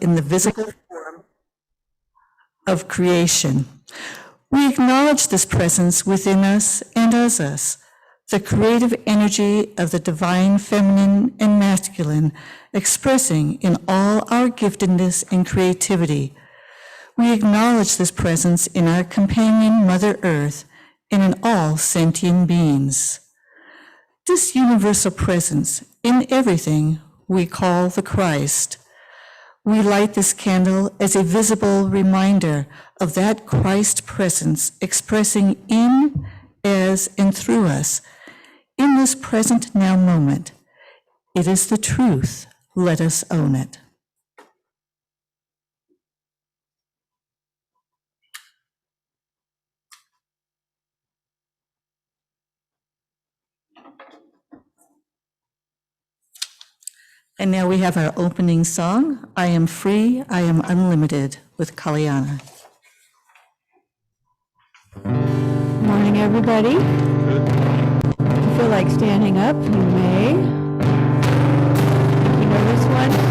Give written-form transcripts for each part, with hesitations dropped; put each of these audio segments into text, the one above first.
in the visible form of creation. We acknowledge this presence within us and as us, the creative energy of the divine feminine and masculine expressing in all our giftedness and creativity. We acknowledge this presence in our companion Mother Earth and in all sentient beings. This universal presence in everything we call the Christ. We light this candle as a visible reminder of that Christ presence expressing in, as, and through us in this present now moment. It is the truth. Let us own it. And now we have our opening song, I Am Free, I Am Unlimited, with Kalyana. Good morning, everybody. If you feel like standing up, you may. You know this one?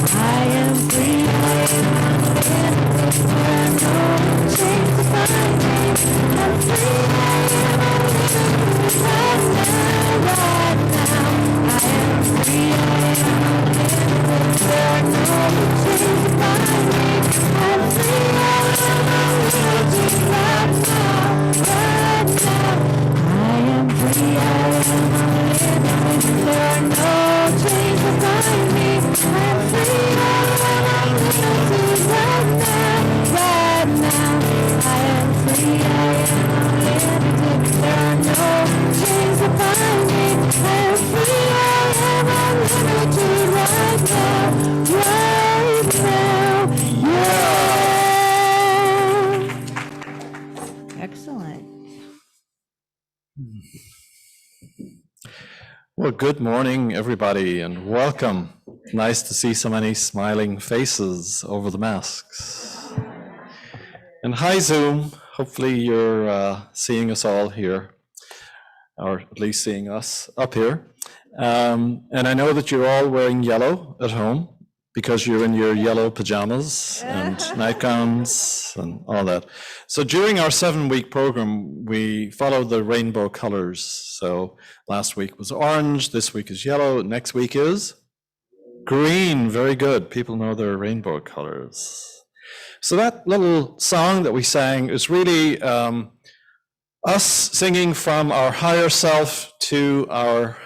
I am free, I'm free, Well, good morning, everybody, and welcome. Nice to see so many smiling faces over the masks. And hi, Zoom. Hopefully you're seeing us all here, or at least seeing us up here. And I know that you're all wearing yellow at home because you're in your yellow pajamas and nightgowns and all that. So during our 7-week program, we followed the rainbow colors. So last week was orange, this week is yellow, next week is green. Very good. People know their rainbow colors. So that little song that we sang is really us singing from our higher self to our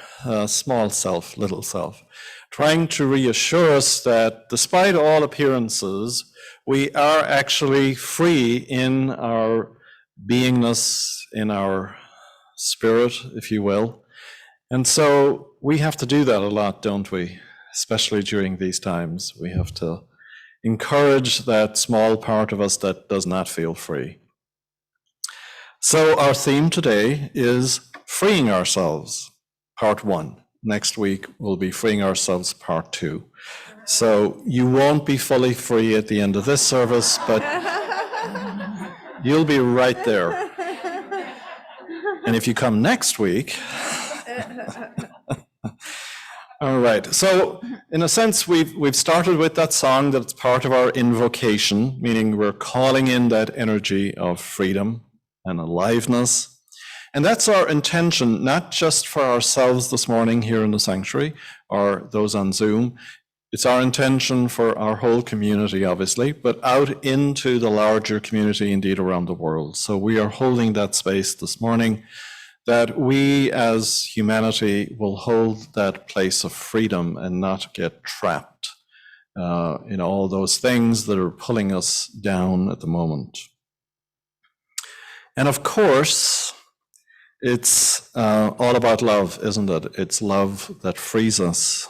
small self, little self, trying to reassure us that despite all appearances, we are actually free in our beingness, in our spirit, if you will. And so we have to do that a lot, don't we? Especially during these times. We have to encourage that small part of us that does not feel free. So our theme today is freeing ourselves, part 1. Next week will be freeing ourselves, part 2. So you won't be fully free at the end of this service, but you'll be right there. And if you come next week, all right. So in a sense, we've started with that song that's part of our invocation, meaning we're calling in that energy of freedom and aliveness. And that's our intention, not just for ourselves this morning here in the sanctuary or those on Zoom. It's our intention for our whole community, obviously, but out into the larger community, indeed, around the world. So we are holding that space this morning, that we as humanity will hold that place of freedom and not get trapped in all those things that are pulling us down at the moment. And of course, it's all about love, isn't it? It's love that frees us.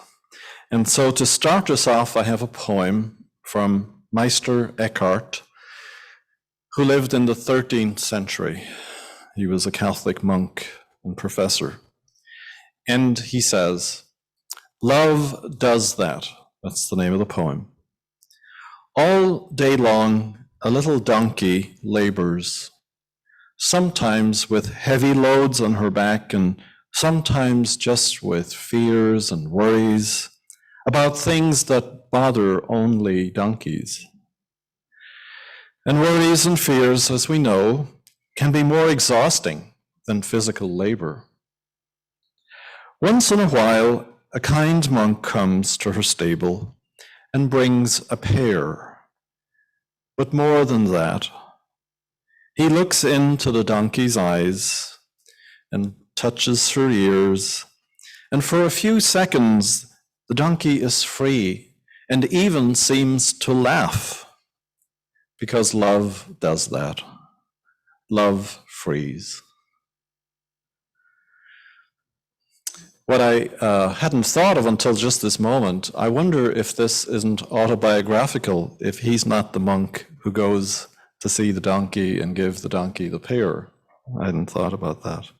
And so to start us off, I have a poem from Meister Eckhart, who lived in the 13th century. He was a Catholic monk and professor. And he says, "Love does that." That's the name of the poem. "All day long, a little donkey labors, sometimes with heavy loads on her back and sometimes just with fears and worries about things that bother only donkeys. And worries and fears, as we know, can be more exhausting than physical labor. Once in a while, a kind monk comes to her stable and brings a pear. But more than that, he looks into the donkey's eyes and touches her ears, and for a few seconds, the donkey is free and even seems to laugh, because love does that. Love frees." What I hadn't thought of until just this moment, I wonder if this isn't autobiographical, if he's not the monk who goes to see the donkey and give the donkey the pear. I hadn't thought about that.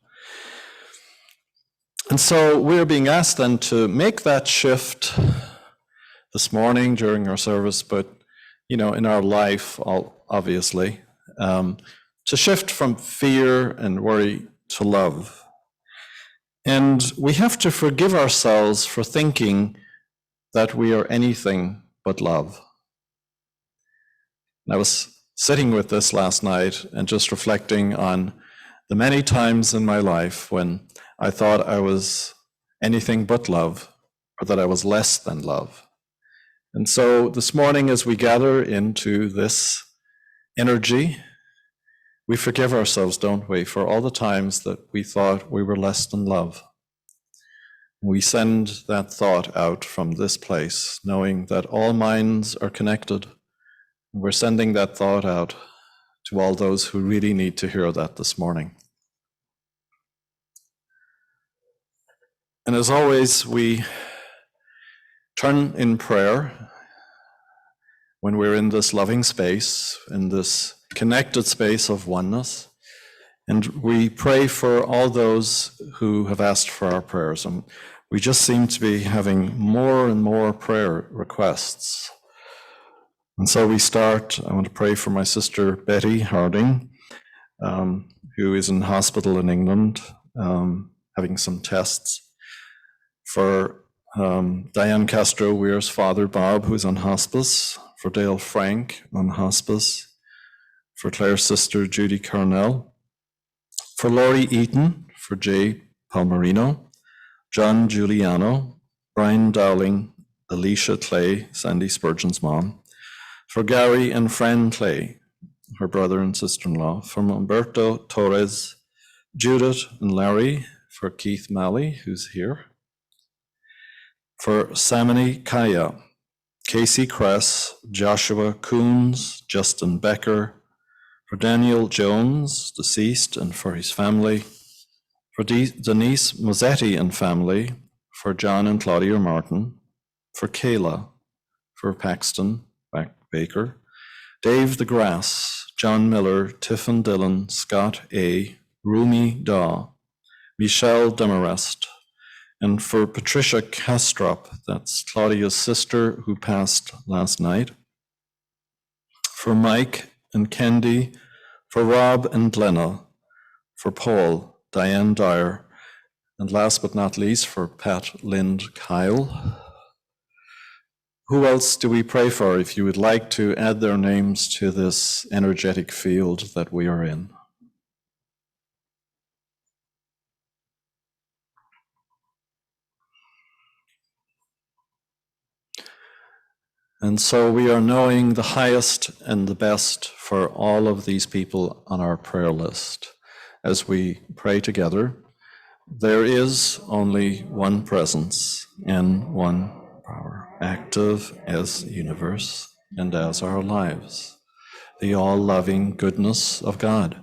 And so we're being asked then to make that shift this morning during our service, but in our life, obviously, to shift from fear and worry to love. And we have to forgive ourselves for thinking that we are anything but love. And I was sitting with this last night and just reflecting on the many times in my life when I thought I was anything but love, or that I was less than love. And so this morning, as we gather into this energy, we forgive ourselves, don't we, for all the times that we thought we were less than love. We send that thought out from this place, knowing that all minds are connected. We're sending that thought out to all those who really need to hear that this morning. And as always, we turn in prayer when we're in this loving space, in this connected space of oneness. And we pray for all those who have asked for our prayers. And we just seem to be having more and more prayer requests. And so we start. I want to pray for my sister Betty Harding, who is in hospital in England, having some tests. For Diane Castro Weir's father, Bob, who's on hospice. For Dale Frank on hospice. For Claire's sister, Judy Cornell. For Laurie Eaton, for Jay Palmerino, John Giuliano, Brian Dowling, Alicia Clay, Sandy Spurgeon's mom. For Gary and Fran Clay, her brother and sister-in-law. For Umberto Torres, Judith and Larry. For Keith Malley, who's here. For Samini Kaya, Casey Kress, Joshua Coons, Justin Becker. For Daniel Jones, deceased, and for his family. For Denise Mozzetti and family. For John and Claudia Martin. For Kayla. For Paxton Baker. Dave DeGrasse, John Miller, Tiffin Dillon, Scott A., Rumi Daw, Michelle Demarest, and for Patricia Kastrop, that's Claudia's sister who passed last night. For Mike and Kendi, for Rob and Glenna, for Paul, Diane Dyer, and last but not least, for Pat Lind Kyle. Who else do we pray for if you would like to add their names to this energetic field that we are in? And so we are knowing the highest and the best for all of these people on our prayer list. As we pray together, there is only one presence and one power, active as the universe and as our lives, the all-loving goodness of God,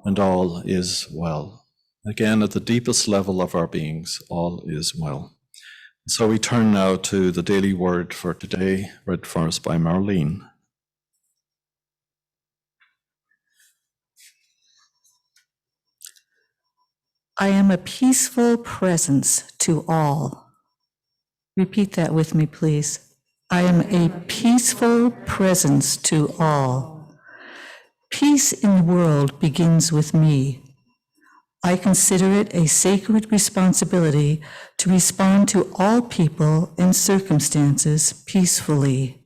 and all is well. Again, at the deepest level of our beings, all is well. So we turn now to the daily word for today, read for us by Marlene. I am a peaceful presence to all. Repeat that with me, please. I am a peaceful presence to all. Peace in the world begins with me. I consider it a sacred responsibility to respond to all people and circumstances peacefully.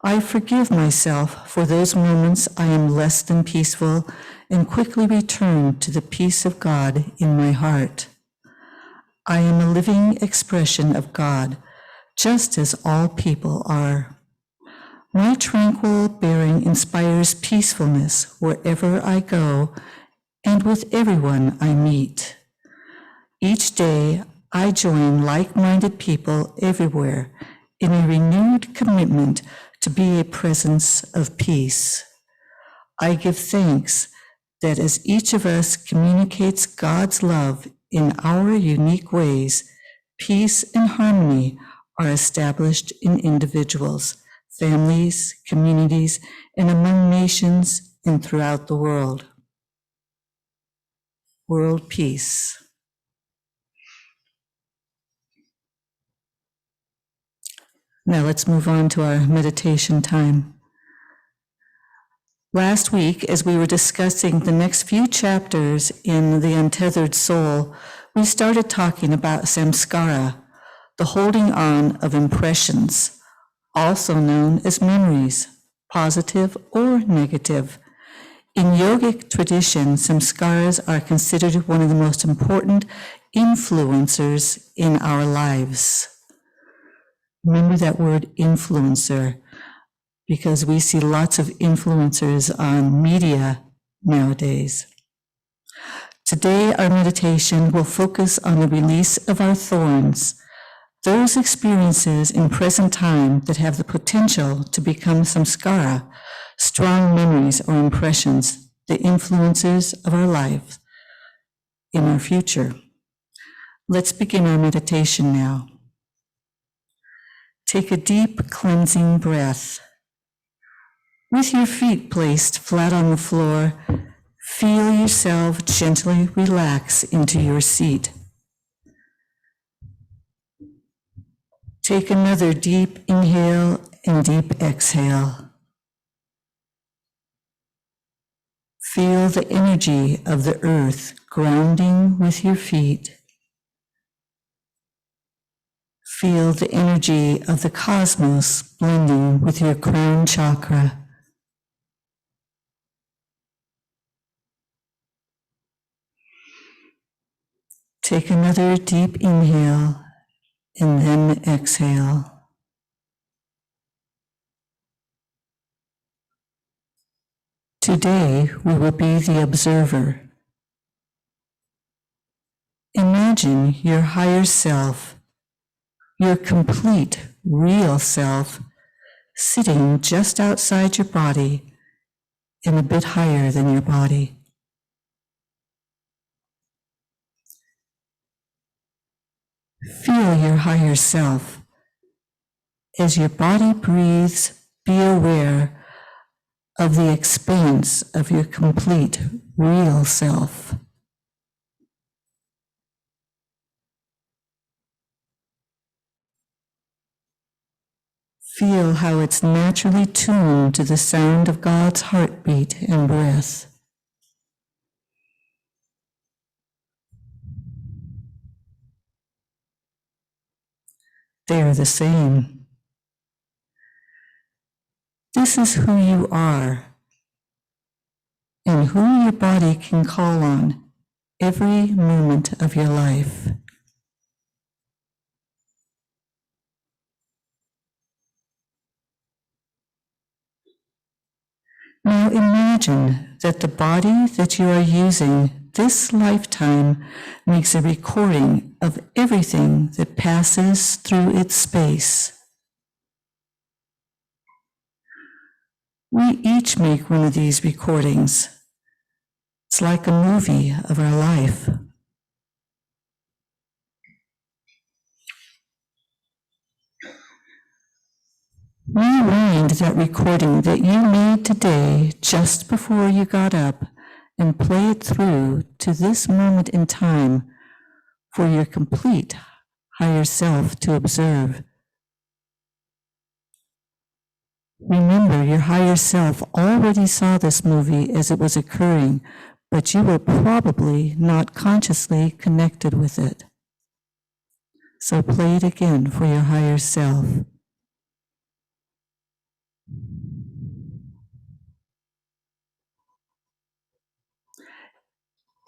I forgive myself for those moments I am less than peaceful and quickly return to the peace of God in my heart. I am a living expression of God, just as all people are. My tranquil bearing inspires peacefulness wherever I go and with everyone I meet. Each day, I join like-minded people everywhere in a renewed commitment to be a presence of peace. I give thanks that as each of us communicates God's love in our unique ways, peace and harmony are established in individuals, families, communities, and among nations and throughout the world. World peace. Now let's move on to our meditation time. Last week, as we were discussing the next few chapters in The Untethered Soul, we started talking about samskara, the holding on of impressions, also known as memories, positive or negative. In yogic tradition, samskaras are considered one of the most important influencers in our lives. Remember that word influencer, because we see lots of influencers on media nowadays. Today, our meditation will focus on the release of our thorns, those experiences in present time that have the potential to become samskara, strong memories or impressions, the influences of our life in our future. Let's begin our meditation now. Take a deep cleansing breath. With your feet placed flat on the floor, feel yourself gently relax into your seat. Take another deep inhale and deep exhale. Feel the energy of the earth grounding with your feet. Feel the energy of the cosmos blending with your crown chakra. Take another deep inhale and then exhale. Today, we will be the observer. Imagine your higher self, your complete, real self, sitting just outside your body and a bit higher than your body. Feel your higher self. As your body breathes, be aware of the expanse of your complete, real self. Feel how it's naturally tuned to the sound of God's heartbeat and breath. They are the same. This is who you are and who your body can call on every moment of your life. Now imagine that the body that you are using this lifetime makes a recording of everything that passes through its space. We each make one of these recordings. It's like a movie of our life. Rewind that recording that you made today just before you got up and play it through to this moment in time for your complete higher self to observe. Remember, your higher self already saw this movie as it was occurring, but you were probably not consciously connected with it. So play it again for your higher self.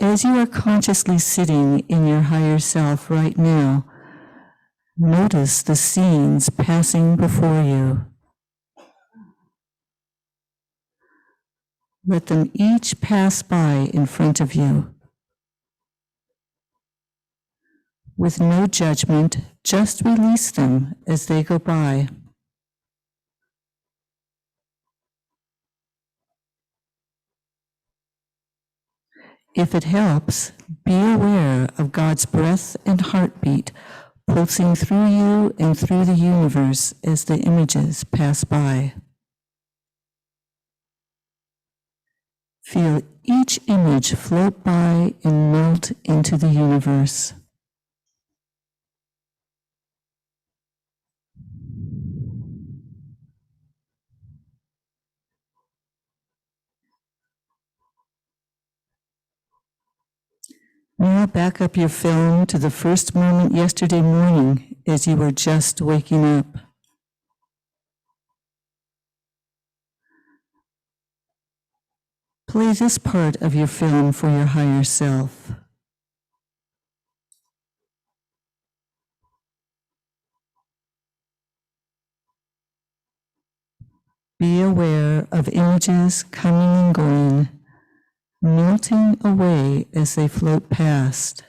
As you are consciously sitting in your higher self right now, notice the scenes passing before you. Let them each pass by in front of you. With no judgment, just release them as they go by. If it helps, be aware of God's breath and heartbeat pulsing through you and through the universe as the images pass by. Feel each image float by and melt into the universe. Now back up your film to the first moment yesterday morning as you were just waking up. Play this part of your film for your higher self. Be aware of images coming and going, melting away as they float past.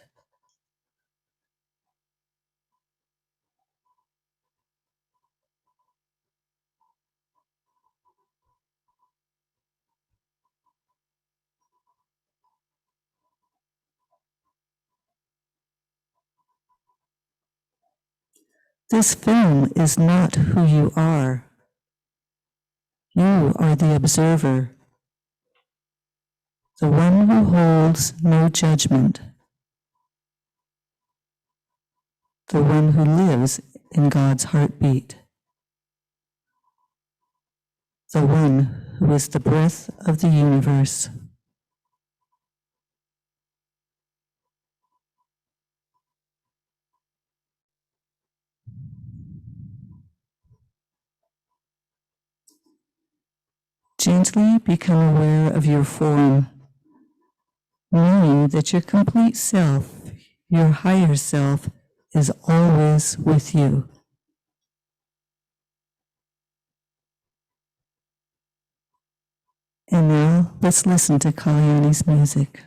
This film is not who you are. You are the observer, the one who holds no judgment, the one who lives in God's heartbeat, the one who is the breath of the universe. Gently become aware of your form, knowing that your complete self, your higher self, is always with you. And now let's listen to Kalyani's music.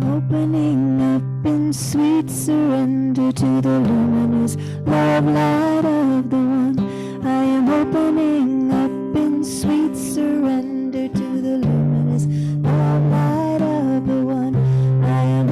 Opening up in sweet surrender to the luminous love light of the one. I am opening up in sweet surrender to the luminous love light of the one. I am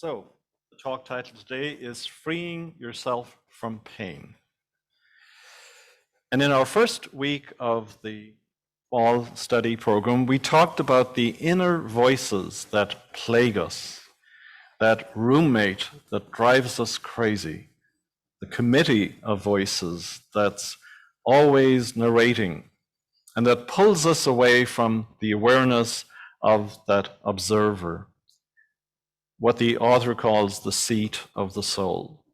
So, the talk title today is Freeing Yourself from Pain. And in our first week of the fall study program, we talked about the inner voices that plague us, that roommate that drives us crazy, the committee of voices that's always narrating and that pulls us away from the awareness of that observer, what the author calls the seat of the soul.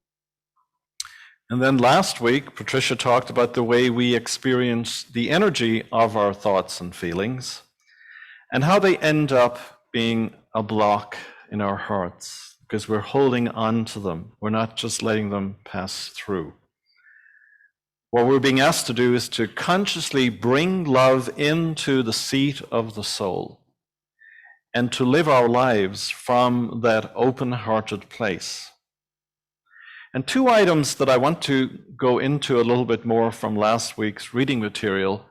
And then last week, Patricia talked about the way we experience the energy of our thoughts and feelings and how they end up being a block in our hearts because we're holding on to them. We're not just letting them pass through. What we're being asked to do is to consciously bring love into the seat of the soul and to live our lives from that open-hearted place. And two items that I want to go into a little bit more from last week's reading material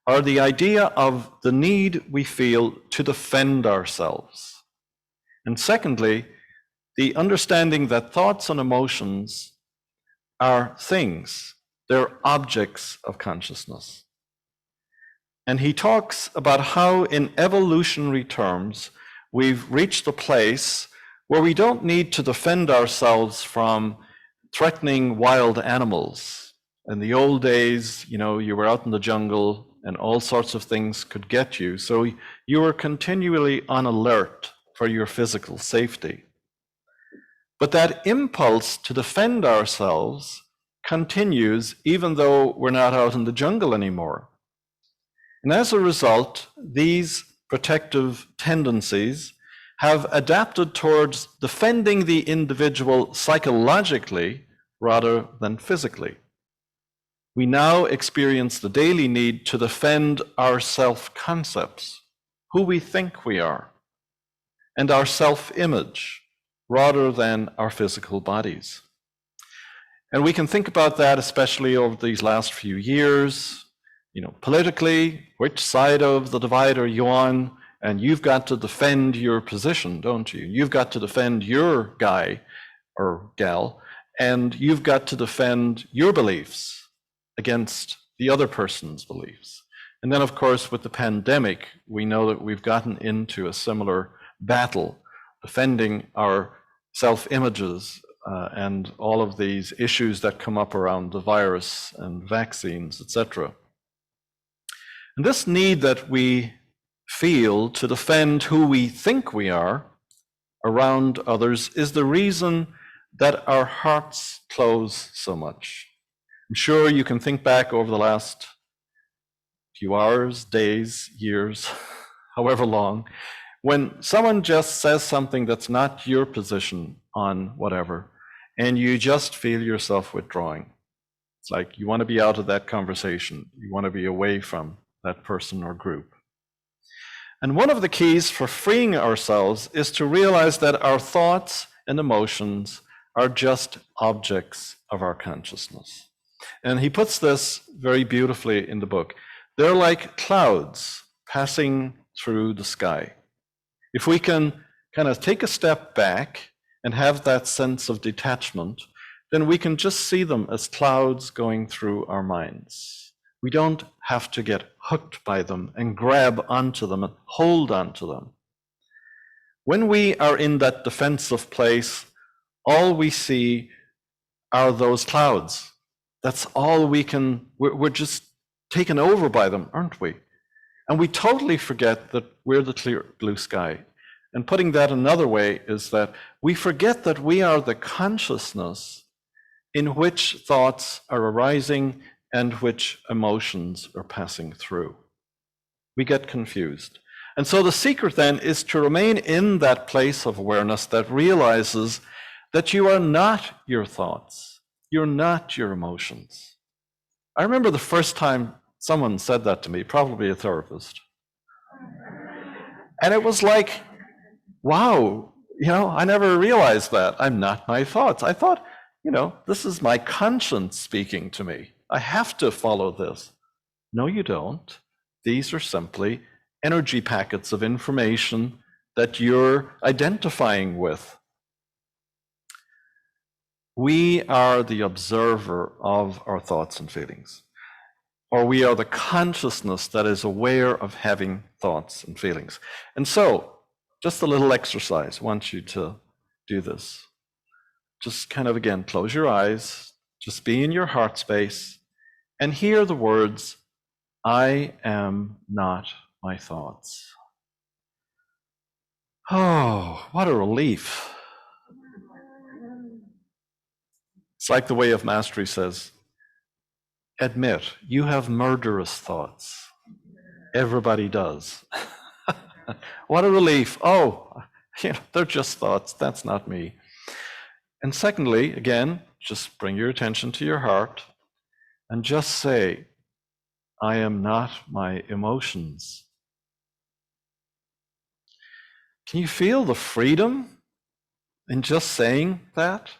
are the idea of the need we feel to defend ourselves. And secondly, the understanding that thoughts and emotions are things, they're objects of consciousness. And he talks about how in evolutionary terms, we've reached a place where we don't need to defend ourselves from threatening wild animals. In the old days, you were out in the jungle and all sorts of things could get you. So you were continually on alert for your physical safety. But that impulse to defend ourselves continues even though we're not out in the jungle anymore. And as a result, these protective tendencies have adapted towards defending the individual psychologically rather than physically. We now experience the daily need to defend our self-concepts, who we think we are, and our self-image rather than our physical bodies. And we can think about that especially over these last few years. Politically, which side of the divide are you on? And you've got to defend your position, don't you? You've got to defend your guy or gal, and you've got to defend your beliefs against the other person's beliefs. And then, of course, with the pandemic, we know that we've gotten into a similar battle, defending our self-images and all of these issues that come up around the virus and vaccines, etc. And this need that we feel to defend who we think we are around others is the reason that our hearts close so much. I'm sure you can think back over the last few hours, days, years, however long, when someone just says something that's not your position on whatever, and you just feel yourself withdrawing. It's like you want to be out of that conversation. You want to be away from that person or group. And one of the keys for freeing ourselves is to realize that our thoughts and emotions are just objects of our consciousness. And he puts this very beautifully in the book. They're like clouds passing through the sky. If we can kind of take a step back and have that sense of detachment, then we can just see them as clouds going through our minds. We don't have to get hooked by them and grab onto them and hold onto them. When we are in that defensive place, all we see are those clouds. That's all we're just taken over by them, aren't we? And we totally forget that we're the clear blue sky. And putting that another way is that we forget that we are the consciousness in which thoughts are arising and which emotions are passing through. We get confused. And so the secret then is to remain in that place of awareness that realizes that you are not your thoughts, you're not your emotions. I remember the first time someone said that to me, probably a therapist. And it was like, wow, I never realized that. I'm not my thoughts. I thought, this is my conscience speaking to me. I have to follow this. No, you don't. These are simply energy packets of information that you're identifying with. We are the observer of our thoughts and feelings, or we are the consciousness that is aware of having thoughts and feelings. And so, just a little exercise. I want you to do this. Just kind of, again, close your eyes, just be in your heart space, and hear the words, I am not my thoughts. Oh, what a relief. It's like the Way of Mastery says, admit you have murderous thoughts. Everybody does. What a relief. Oh, they're just thoughts. That's not me. And secondly, again, just bring your attention to your heart and just say, I am not my emotions. Can you feel the freedom in just saying that?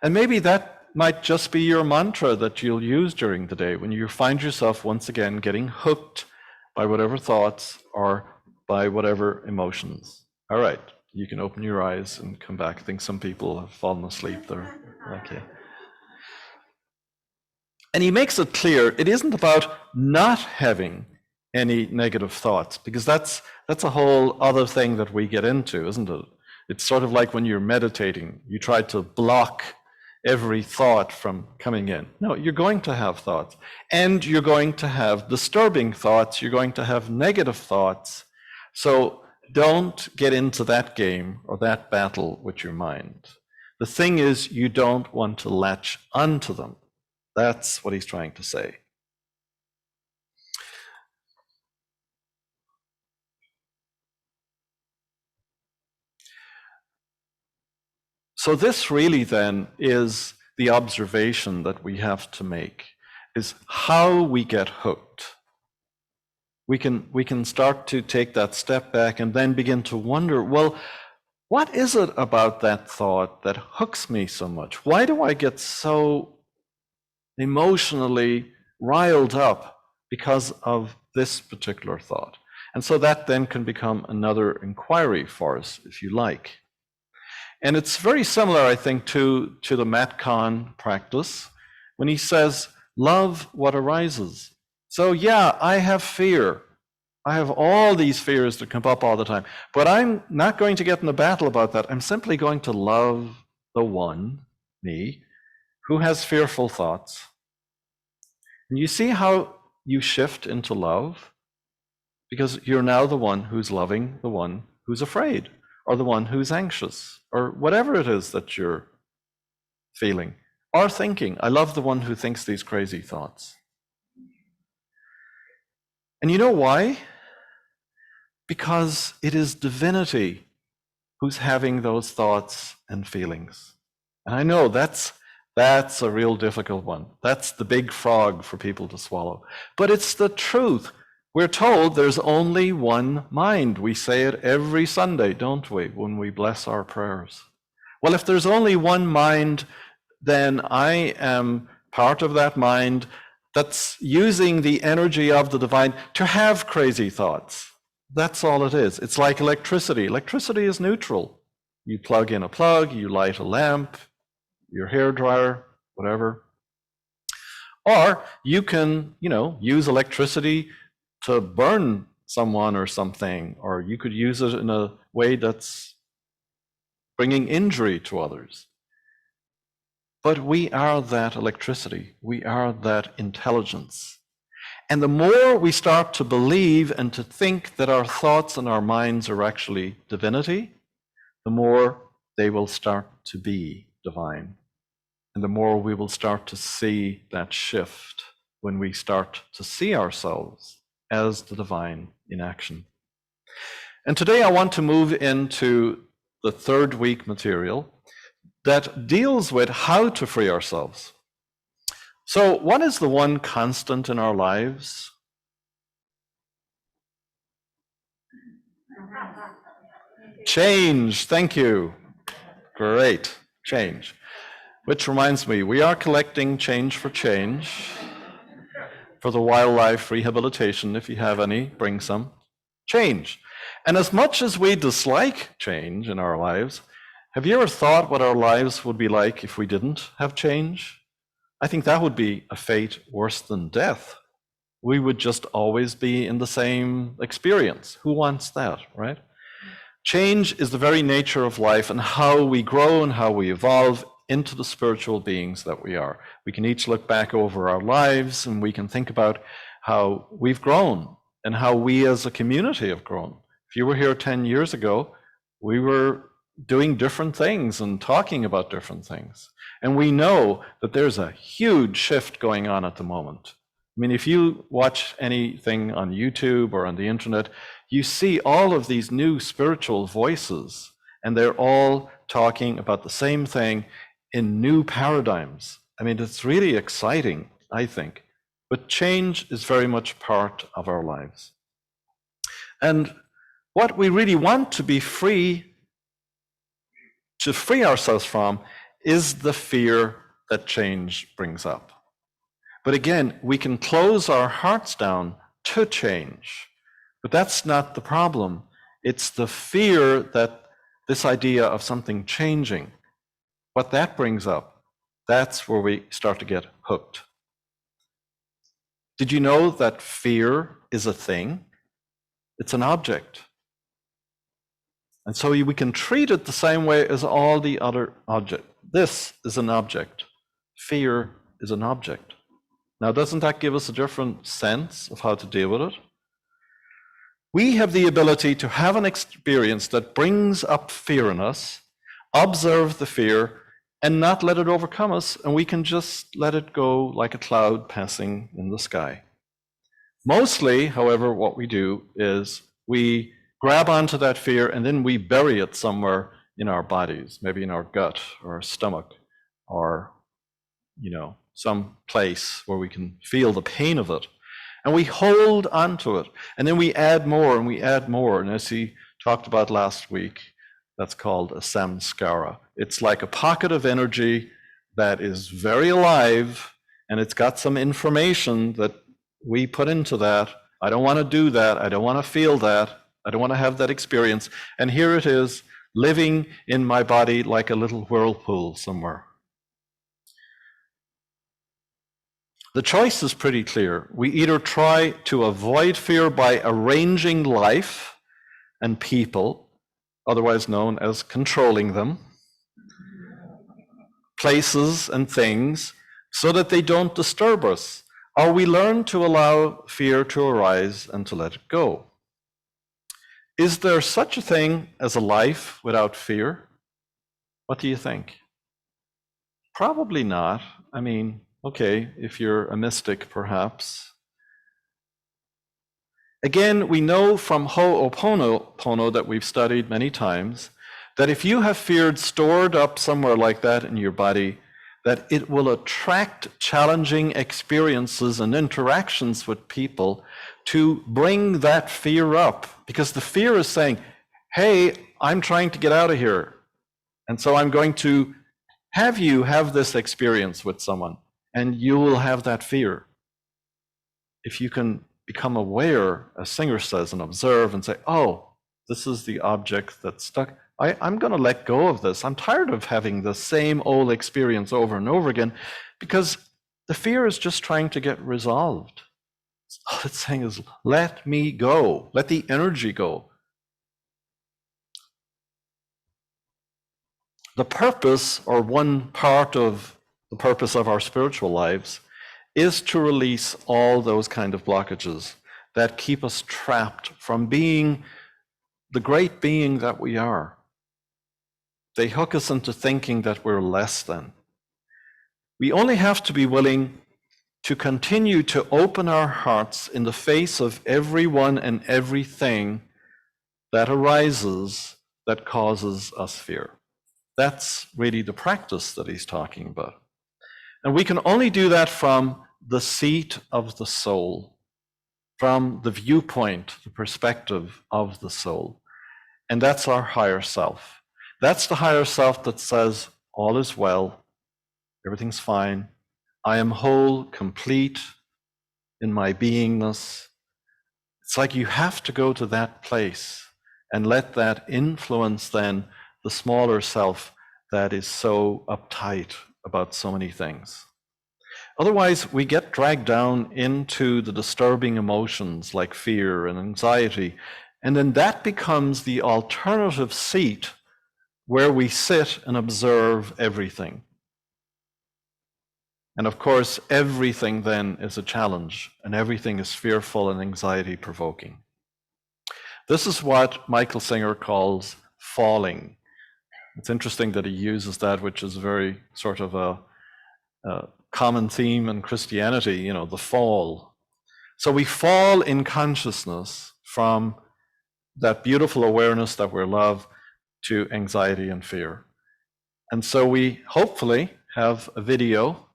And maybe that might just be your mantra that you'll use during the day when you find yourself once again getting hooked by whatever thoughts or by whatever emotions. All right, you can open your eyes and come back. I think some people have fallen asleep there. Okay. And he makes it clear it isn't about not having any negative thoughts, because that's a whole other thing that we get into, isn't it? It's sort of like when you're meditating, you try to block every thought from coming in. No, you're going to have thoughts, and you're going to have disturbing thoughts, you're going to have negative thoughts. So don't get into that game or that battle with your mind. The thing is, you don't want to latch onto them. That's what he's trying to say. So this really then is the observation that we have to make, is how we get hooked. We can start to take that step back and then begin to wonder, well, what is it about that thought that hooks me so much? Why do I get so emotionally riled up because of this particular thought? And so that then can become another inquiry for us, if you like. And it's very similar, I think, to the Matt Kahn practice when he says, love what arises. So yeah, I have fear. I have all these fears that come up all the time, but I'm not going to get in a battle about that. I'm simply going to love the one, me, who has fearful thoughts. And you see how you shift into love? Because you're now the one who's loving the one who's afraid, or the one who's anxious, or whatever it is that you're feeling or thinking. I love the one who thinks these crazy thoughts. And you know why? Because it is divinity who's having those thoughts and feelings. And I know that's a real difficult one. That's the big frog for people to swallow. But it's the truth. We're told there's only one mind. We say it every Sunday, don't we, when we bless our prayers? Well, if there's only one mind, then I am part of that mind that's using the energy of the divine to have crazy thoughts. That's all it is. It's like electricity. Electricity is neutral. You plug in a plug, you light a lamp, your hair dryer, whatever. Or you can, use electricity to burn someone or something, or you could use it in a way that's bringing injury to others. But we are that electricity. We are that intelligence. And the more we start to believe and to think that our thoughts and our minds are actually divinity, the more they will start to be divine. And the more we will start to see that shift when we start to see ourselves as the divine in action. And today I want to move into the third week material that deals with how to free ourselves. So what is the one constant in our lives? Change. Thank you. Great. Change. Which reminds me, we are collecting change for the wildlife rehabilitation. If you have any, bring some. Change. And as much as we dislike change in our lives, Have you ever thought what our lives would be like if we didn't have change? I think that would be a fate worse than death. We would just always be in the same experience. Who wants that, right? Change is the very nature of life and how we grow and how we evolve into the spiritual beings that we are. We can each look back over our lives and we can think about how we've grown and how we as a community have grown. If you were here 10 years ago, we were doing different things and talking about different things. And we know that there's a huge shift going on at the moment. I mean, if you watch anything on YouTube or on the internet, you see all of these new spiritual voices, and they're all talking about the same thing in new paradigms. I mean, it's really exciting, I think. But change is very much part of our lives. And what we really want to be free, to free ourselves from, is the fear that change brings up. But again, we can close our hearts down to change. But that's not the problem. It's the fear that this idea of something changing, what that brings up, that's where we start to get hooked. Did you know that fear is a thing? It's an object. And so we can treat it the same way as all the other objects. This is an object. Fear is an object. Now, doesn't that give us a different sense of how to deal with it? We have the ability to have an experience that brings up fear in us, observe the fear, and not let it overcome us, and we can just let it go like a cloud passing in the sky. Mostly, however, what we do is we grab onto that fear and then we bury it somewhere in our bodies, maybe in our gut or our stomach, or some place where we can feel the pain of it. And we hold onto it. And then we add more and we add more. And as he talked about last week, that's called a samskara. It's like a pocket of energy that is very alive, and it's got some information that we put into that. I don't want to do that. I don't want to feel that. I don't want to have that experience. And here it is, living in my body like a little whirlpool somewhere. The choice is pretty clear. We either try to avoid fear by arranging life and people, otherwise known as controlling them, places and things, so that they don't disturb us, or we learn to allow fear to arise and to let it go. Is there such a thing as a life without fear? What do you think? Probably not. I mean, okay, if you're a mystic, perhaps. Again, we know from Ho'oponopono that we've studied many times, that if you have fear stored up somewhere like that in your body, that it will attract challenging experiences and interactions with people to bring that fear up. Because the fear is saying, hey, I'm trying to get out of here. And so I'm going to have you have this experience with someone. And you will have that fear. If you can become aware, as Singer says, and observe and say, oh, this is the object that's stuck. I'm going to let go of this. I'm tired of having the same old experience over and over again, because the fear is just trying to get resolved. All it's saying is, let me go. Let the energy go. The purpose, or one part of the purpose of our spiritual lives, is to release all those kind of blockages that keep us trapped from being the great being that we are. They hook us into thinking that we're less than. We only have to be willing to continue to open our hearts in the face of everyone and everything that arises that causes us fear. That's really the practice that he's talking about. And we can only do that from the seat of the soul, from the viewpoint, the perspective of the soul. And that's our higher self. That's the higher self that says, all is well, everything's fine, I am whole, complete in my beingness. It's like you have to go to that place and let that influence then the smaller self that is so uptight about so many things. Otherwise, we get dragged down into the disturbing emotions like fear and anxiety, and then that becomes the alternative seat where we sit and observe everything. And of course, everything then is a challenge, and everything is fearful and anxiety provoking. This is what Michael Singer calls falling. It's interesting that he uses that, which is very sort of a common theme in Christianity, you know, the fall. So we fall in consciousness from that beautiful awareness that we're love to anxiety and fear. And so we hopefully have a video.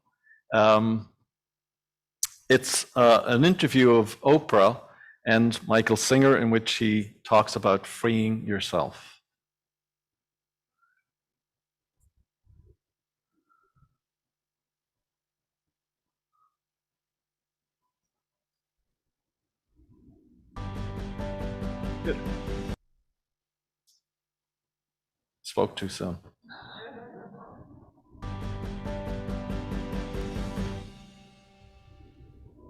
It's an interview of Oprah and Michael Singer in which he talks about freeing yourself. Good. Spoke too soon.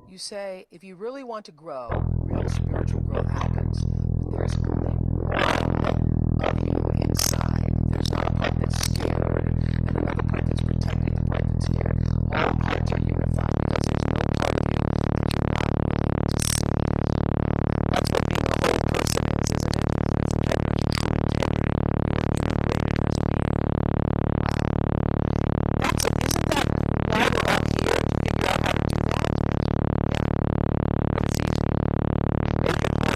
You say if you really want to grow, real spiritual growth happens. But there's only one of you inside. There's not a part that's scared and another part that's protecting the part that's scared. All parts are unified because there's no part of you that you're not willing to see. That's what being a whole person is, isn't it? It's integrity, true integrity. You're integrated as being. Isn't that why we're all here? To figure out how to do that? But it's easy. Make it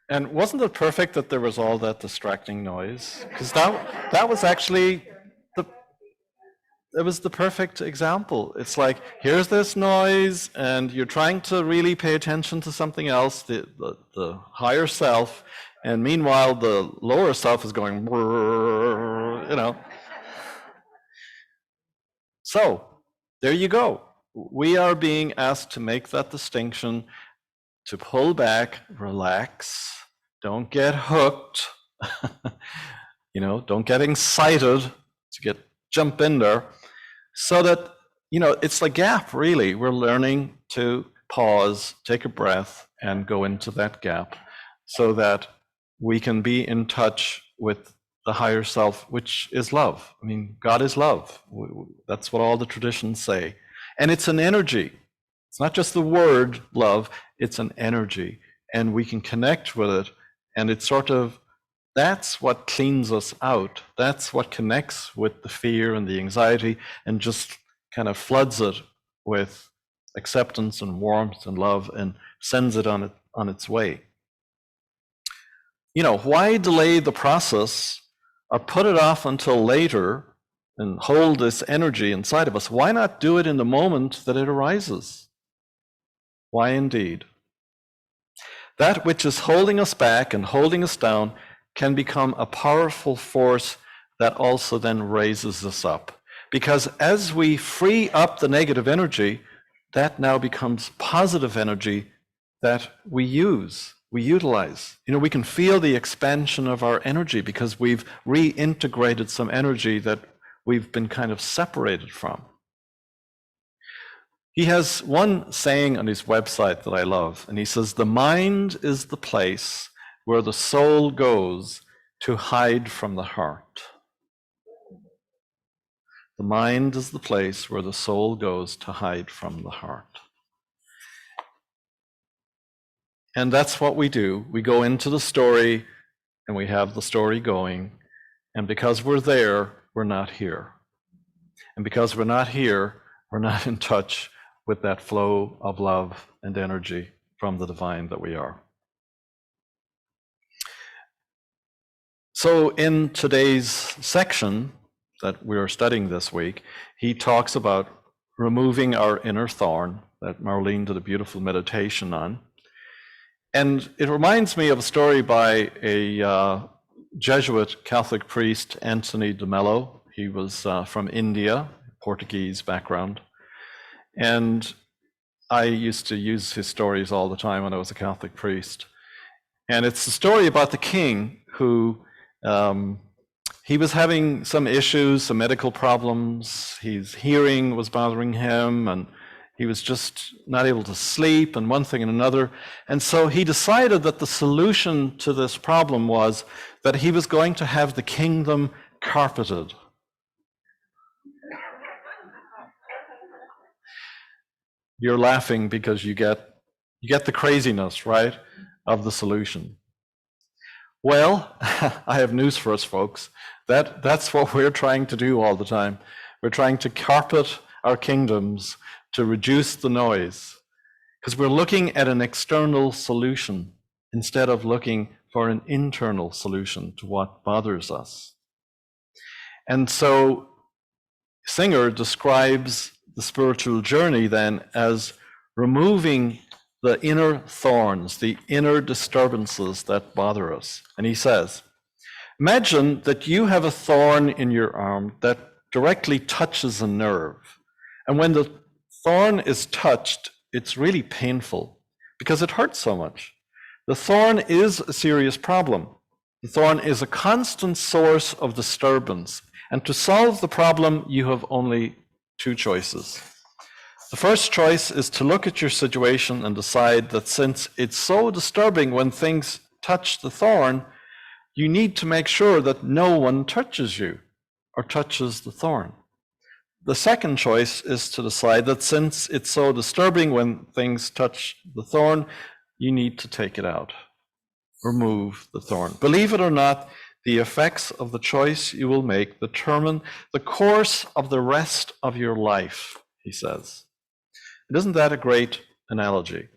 And wasn't it perfect that there was all that distracting noise? Because that was actually it was the perfect example. It's like, here's this noise, and you're trying to really pay attention to something else, the higher self, and meanwhile the lower self is going, you know. So there you go. We are being asked to make that distinction, to pull back, relax, don't get hooked, don't get excited to jump in there, so that, it's the gap, really. We're learning to pause, take a breath, and go into that gap so that we can be in touch with the higher self, which is love. I mean, God is love. That's what all the traditions say. And it's an energy. It's not just the word love, it's an energy. And we can connect with it. And it's that's what cleans us out. That's what connects with the fear and the anxiety and just kind of floods it with acceptance and warmth and love and sends it on its way. Why delay the process or put it off until later and hold this energy inside of us? Why not do it in the moment that it arises? Why indeed? That which is holding us back and holding us down can become a powerful force that also then raises us up. Because as we free up the negative energy, that now becomes positive energy that we utilize. We can feel the expansion of our energy because we've reintegrated some energy that we've been kind of separated from. He has one saying on his website that I love, and he says, "The mind is the place where the soul goes to hide from the heart." The mind is the place where the soul goes to hide from the heart. And that's what we do. We go into the story and we have the story going. And because we're there, we're not here. And because we're not here, we're not in touch with that flow of love and energy from the divine that we are. So in today's section that we are studying this week, he talks about removing our inner thorn that Marlene did a beautiful meditation on. And it reminds me of a story by a Jesuit Catholic priest, Anthony de Mello. He was from India, Portuguese background. And I used to use his stories all the time when I was a Catholic priest. And it's a story about the king who he was having some issues, some medical problems. His hearing was bothering him, and he was just not able to sleep, and one thing and another. And so he decided that the solution to this problem was that he was going to have the kingdom carpeted. You're laughing because you get the craziness, right, of the solution. Well, I have news for us, folks. That's what we're trying to do all the time. We're trying to carpet our kingdoms to reduce the noise, because we're looking at an external solution instead of looking for an internal solution to what bothers us. And so Singer describes the spiritual journey then as removing the inner thorns, the inner disturbances that bother us. And he says, imagine that you have a thorn in your arm that directly touches a nerve. And when the thorn is touched, it's really painful because it hurts so much. The thorn is a serious problem. The thorn is a constant source of disturbance. And to solve the problem, you have only two choices. The first choice is to look at your situation and decide that since it's so disturbing when things touch the thorn, you need to make sure that no one touches you or touches the thorn. The second choice is to decide that since it's so disturbing when things touch the thorn, you need to take it out, remove the thorn. Believe it or not, the effects of the choice you will make determine the course of the rest of your life, he says. And isn't that a great analogy?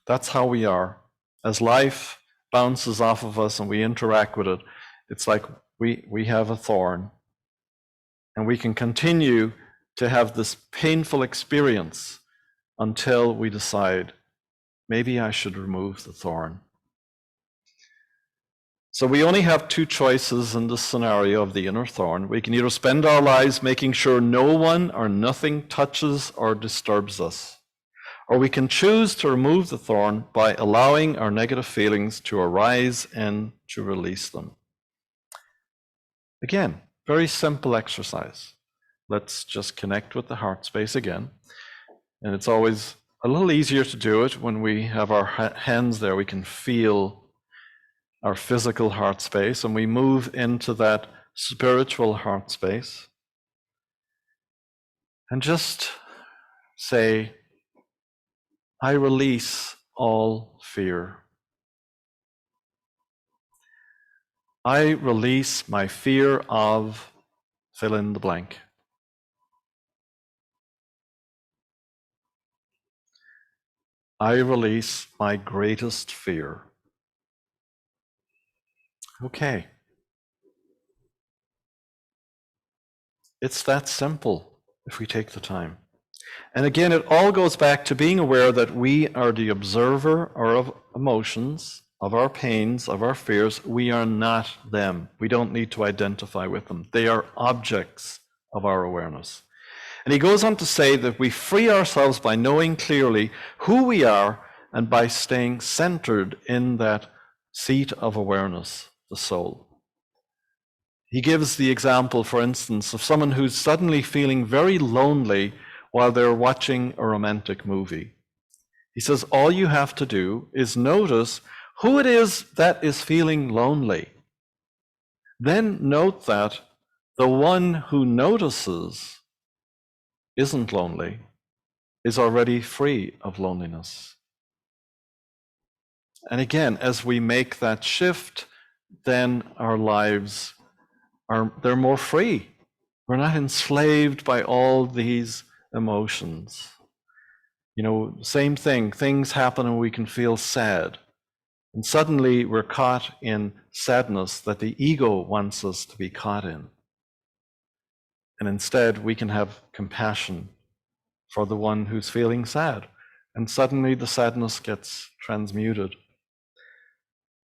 That's how we are As life bounces off of us and we interact with it, it's like we have a thorn, and we can continue to have this painful experience until we decide, maybe I should remove the thorn. So we only have two choices in this scenario of the inner thorn. We can either spend our lives making sure no one or nothing touches or disturbs us, or we can choose to remove the thorn by allowing our negative feelings to arise and to release them. Again, very simple exercise. Let's just connect with the heart space again. And it's always a little easier to do it when we have our hands there. We can feel our physical heart space, and we move into that spiritual heart space. And just say, I release all fear. I release my fear of, fill in the blank. I release my greatest fear. Okay. It's that simple if we take the time. And again, it all goes back to being aware that we are the observer of emotions, of our pains, of our fears. We are not them. We don't need to identify with them. They are objects of our awareness. And he goes on to say that we free ourselves by knowing clearly who we are and by staying centered in that seat of awareness, the soul. He gives the example, for instance, of someone who's suddenly feeling very lonely while they're watching a romantic movie. He says, all you have to do is notice who it is that is feeling lonely. Then note that the one who notices isn't lonely, is already free of loneliness. And again, as we make that shift, then our lives they're more free. We're not enslaved by all these emotions. You know, same thing, things happen and we can feel sad. And suddenly we're caught in sadness that the ego wants us to be caught in. And instead we can have compassion for the one who's feeling sad. And suddenly the sadness gets transmuted.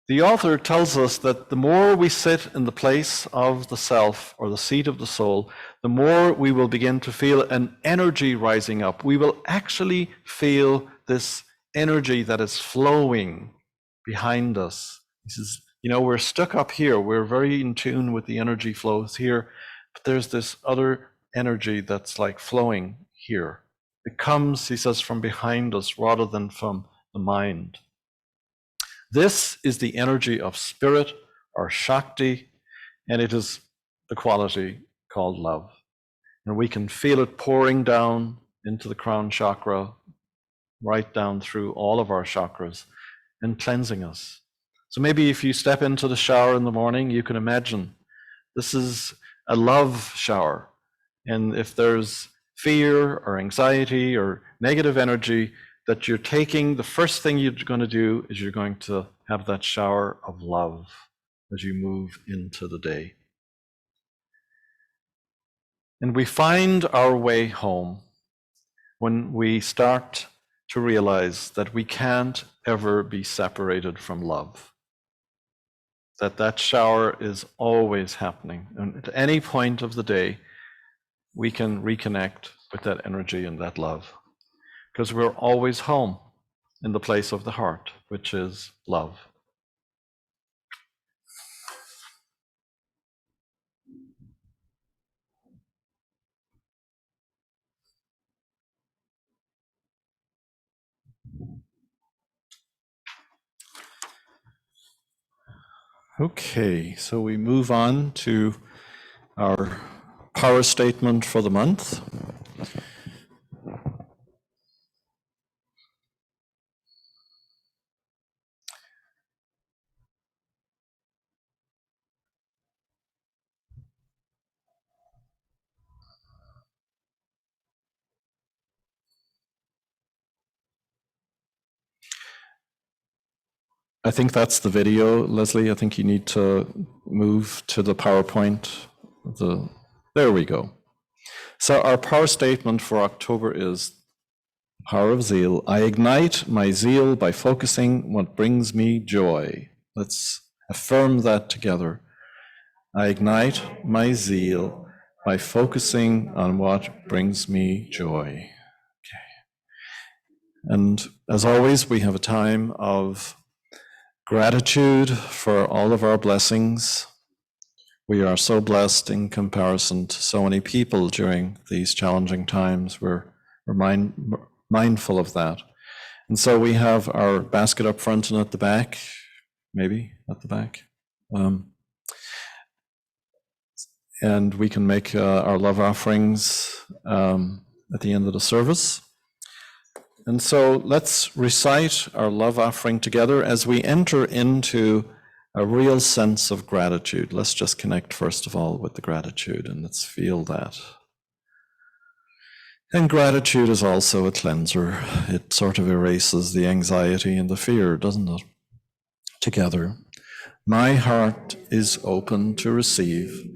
The author tells us that the more we sit in the place of the self or the seat of the soul, the more we will begin to feel an energy rising up. We will actually feel this energy that is flowing behind us. He says, you know, we're stuck up here. We're very in tune with the energy flows here, but there's this other energy that's like flowing here. It comes, he says, from behind us rather than from the mind. This is the energy of spirit or Shakti, and it is the quality called love. And we can feel it pouring down into the crown chakra, right down through all of our chakras, and cleansing us. So maybe if you step into the shower in the morning, you can imagine this is a love shower. And if there's fear or anxiety or negative energy that you're taking, the first thing you're going to do is you're going to have that shower of love as you move into the day. And we find our way home when we start to realize that we can't ever be separated from love. That shower is always happening. And at any point of the day, we can reconnect with that energy and that love. Because we're always home in the place of the heart, which is love. Okay, so we move on to our power statement for the month. I think that's the video, Leslie. I think you need to move to the PowerPoint. There we go. So our power statement for October is power of zeal. I ignite my zeal by focusing what brings me joy. Let's affirm that together. I ignite my zeal by focusing on what brings me joy. Okay. And as always, we have a time of gratitude for all of our blessings. We are so blessed in comparison to so many people during these challenging times. We're mindful of that. And so we have our basket up front and at the back, maybe at the back. And we can make our love offerings at the end of the service. And so let's recite our love offering together as we enter into a real sense of gratitude. Let's just connect first of all with the gratitude, and let's feel that. And gratitude is also a cleanser. It sort of erases the anxiety and the fear, doesn't it? Together. My heart is open to receive,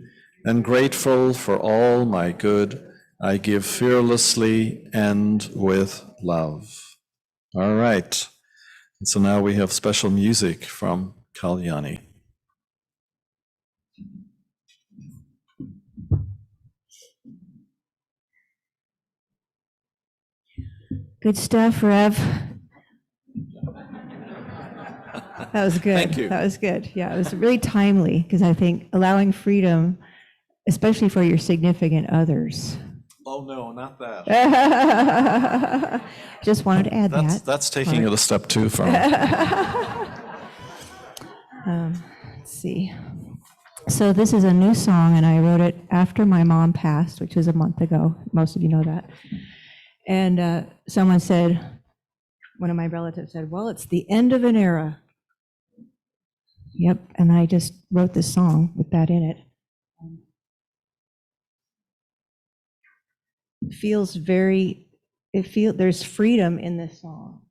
and grateful for all my good, I give fearlessly and with love. All right. And so now we have special music from Kalyani. Good stuff, Rev. That was good. Thank you. That was good. Yeah, it was really timely because I think allowing freedom, especially for your significant others. Oh, no, not that. Just wanted to add that. That's taking it a step too far. Let's see. So this is a new song, and I wrote it after my mom passed, which was a month ago. Most of you know that. And someone said, one of my relatives said, well, it's the end of an era. Yep, and I just wrote this song with that in it. It feels very, there's freedom in this song.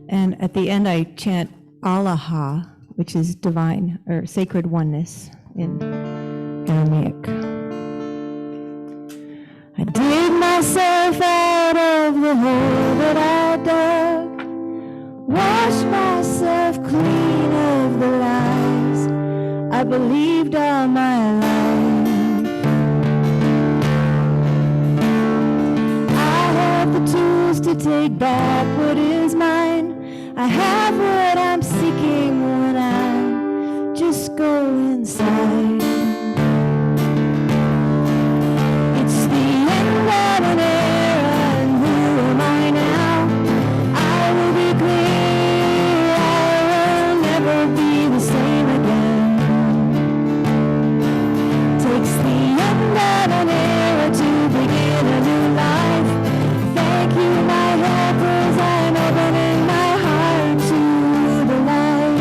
And at the end, I chant Allaha, which is divine or sacred oneness in Aramaic. I dig myself out of the hole that I dug, wash myself clean of the lies I believed all my life. I have the tools to take back what is mine. I have what I'm seeking when I just go inside. It's the end of an era, and who am I now? I will be clear, I will never be the same again. Takes the end of an era to begin a new life. Thank you, my helpers, I'm opening my heart to the light.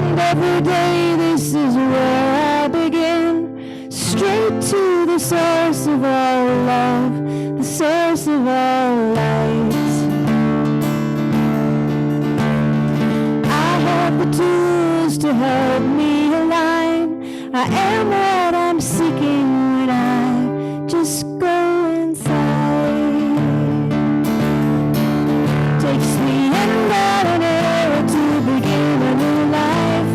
And every day this is where I begin, straight to the source of all love, the source of all light. I have the tools to help me align. I am what I'm seeking when I just go inside. Takes the end of an era to begin a new life.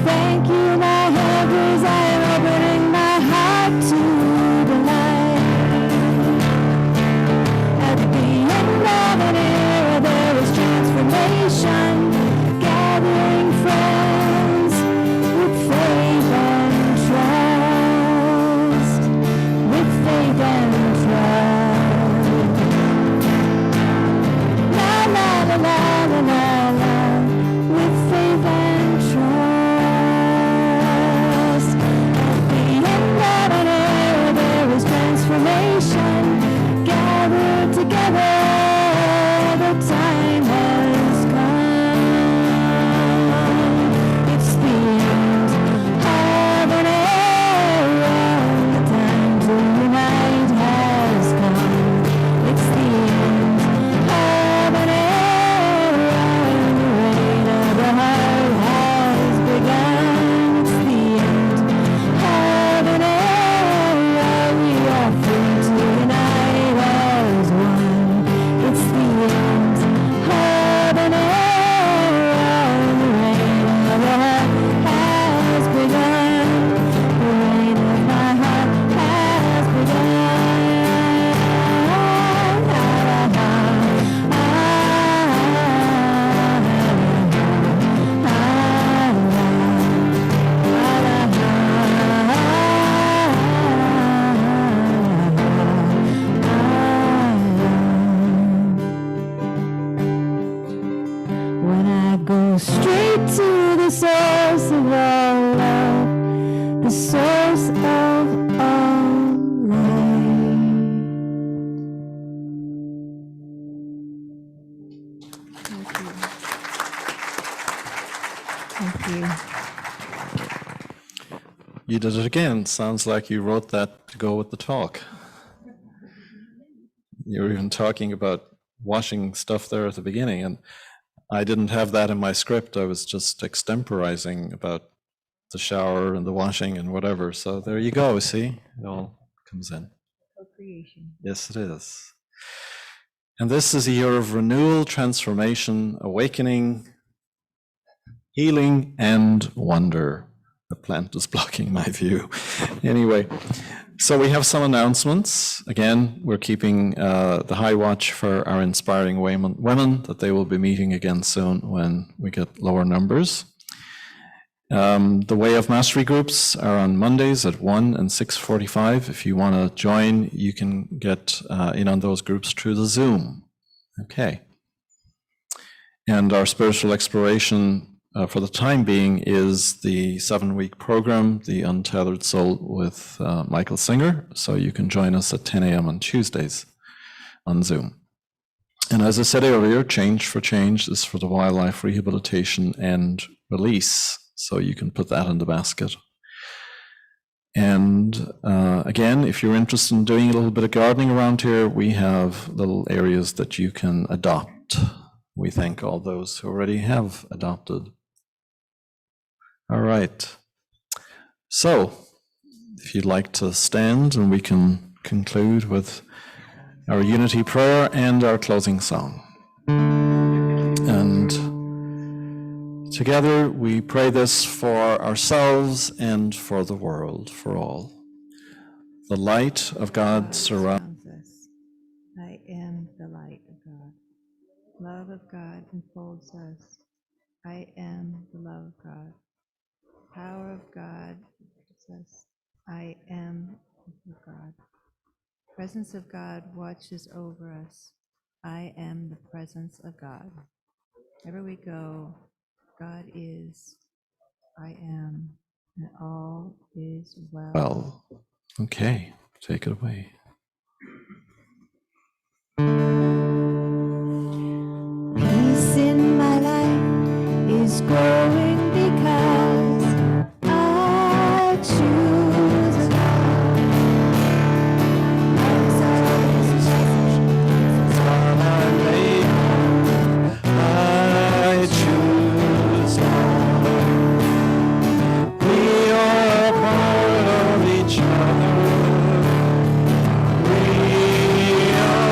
Thank you, my helpers, I am opening my heart to the light. At the end of an era there is transformation, gathering friends with faith and trust, with faith and source of all love, the source of all life. Thank you. You did it again. Sounds like you wrote that to go with the talk. You were even talking about washing stuff there at the beginning, and I didn't have that in my script. I was just extemporizing about the shower and the washing and whatever. So there you go, see? It all comes in. Co-creation. Yes, it is. And this is a year of renewal, transformation, awakening, healing, and wonder. The plant is blocking my view. Anyway, so we have some announcements. Again, we're keeping the high watch for our inspiring women, that they will be meeting again soon when we get lower numbers. The Way of Mastery groups are on Mondays at 1 and 6:45. If you want to join, you can get in on those groups through the Zoom. Okay. And our spiritual exploration for the time being is the 7-week program, The Untethered Soul with Michael Singer. So you can join us at 10 a.m. on Tuesdays on Zoom. And as I said earlier, Change for Change is for the wildlife rehabilitation and release. So you can put that in the basket. And again, if you're interested in doing a little bit of gardening around here, we have little areas that you can adopt. We thank all those who already have adopted. All right. So if you'd like to stand, and we can conclude with our unity prayer and our closing song. And together we pray this for ourselves and for the world, for all. The light of God surrounds us. I am the light of God. Love of God enfolds us. I am the love of God. Power of God gives us. I am of God. Presence of God watches over us. I am the presence of God. Wherever we go, God is, I am, and all is well. well. Okay, take it away. Peace in my life is growing because I choose love. I choose love. We are a part of each other. We are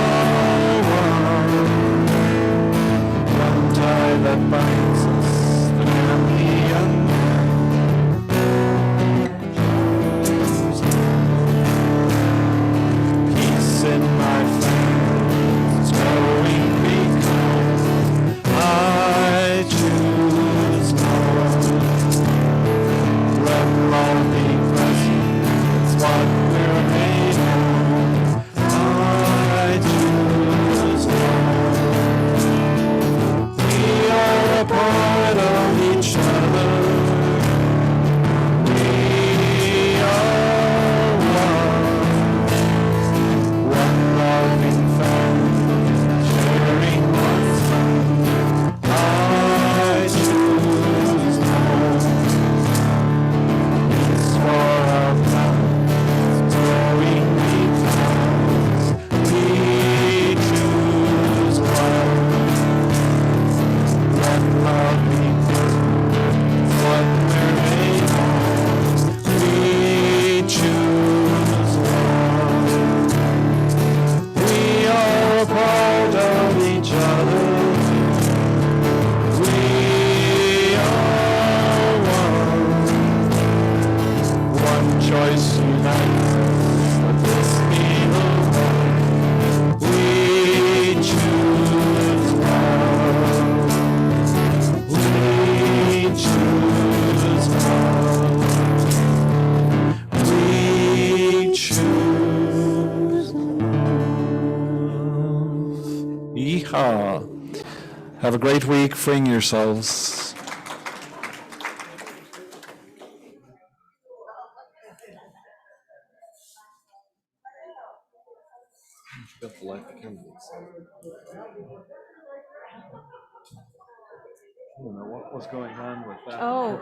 one tie that binds us that can be undone. Peace in my family is growing because I choose love. Let love be present, it's what we're made of. I choose love. We are a part of each other. We are one loving family, sharing one sun. I choose love. It's for our lives, growing because we choose love. Let love be present, what we're made of. We choose love. We are a part of each other. We are one choice unites us. Let this be the one. We choose love. We choose love. We choose love. Yeehaw. Have a great week. Freeing yourselves. Got to light the candles. I don't know what was going on with that. Oh.